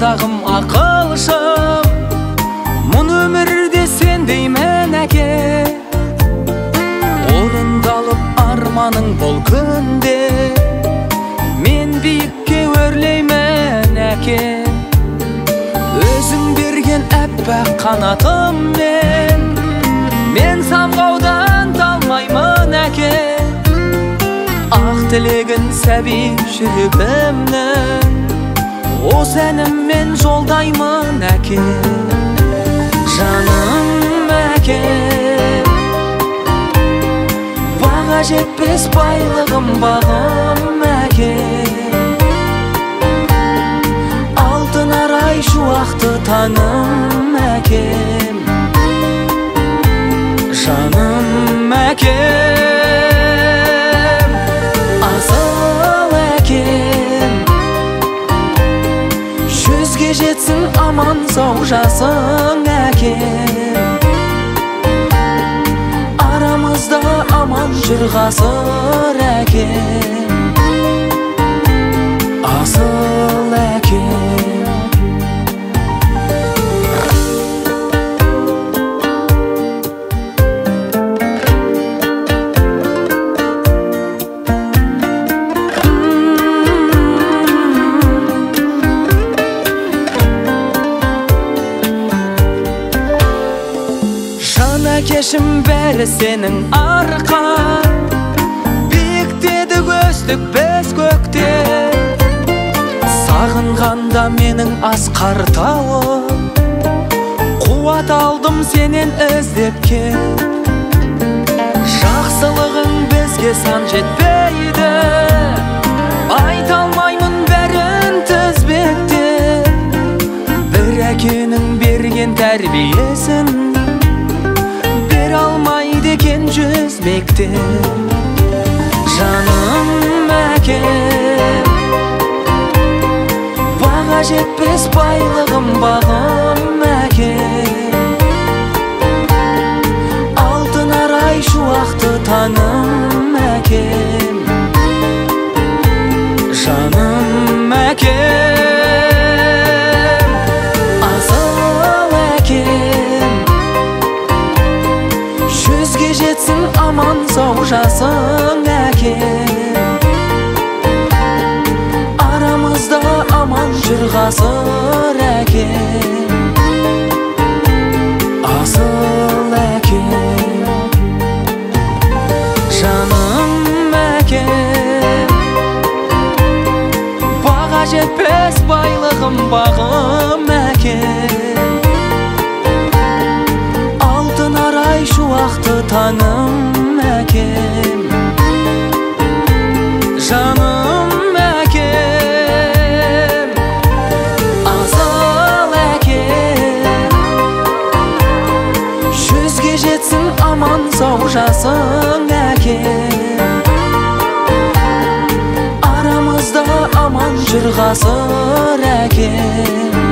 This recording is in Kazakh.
ардағым ақылшым, мұн өмірде сендеймен әке. Орындалып арманың бұл күнде, мен биікке өрлеймін әке. Өзің берген әппақ қанатыммен, мен самғаудан талмаймын әке. Ақ тілегін сәби жүрегімнің, осы әніммен жолдаймын әке. Жаным әке, баға жетпес байлығым бағым әке. Алтын арай шуақты таным әкем. Жаным әкем, асыл әкем. Жүзге жетсін аман сау жасың әкем. Арамызда аман жүр ғасыр әкем. Асыл әкем. Кешім бәрі сенің арқан, биіктедік өстік біз көкте. Сағынғанда менің асқар тауым, қуат алдым сенен іздеп кел. Жақсылығың бізге сан жетпейді, айта алмаймын бәрін тізбектен. Бір әкенің берген тәрбиесін алмайды екен жүз мектеп. Жаным әкем, баға жетпес байлығым бағым әкем. Алтын арай шуақты таным әкем. Жаным әкем, асыл әкем. Жүзге жетсін аман сау жасың әкем. Арамызда аман жүр ғасыр әкем. Асыл әкем. Жаным әкем, баға жетпес байлығым бағым әкем. Шуақты таным әкем. Жаным әкем, асыл әкем. Жүзге жетсін аман сау жасың әкем. Арамызда аман жүр ғасыр әкем.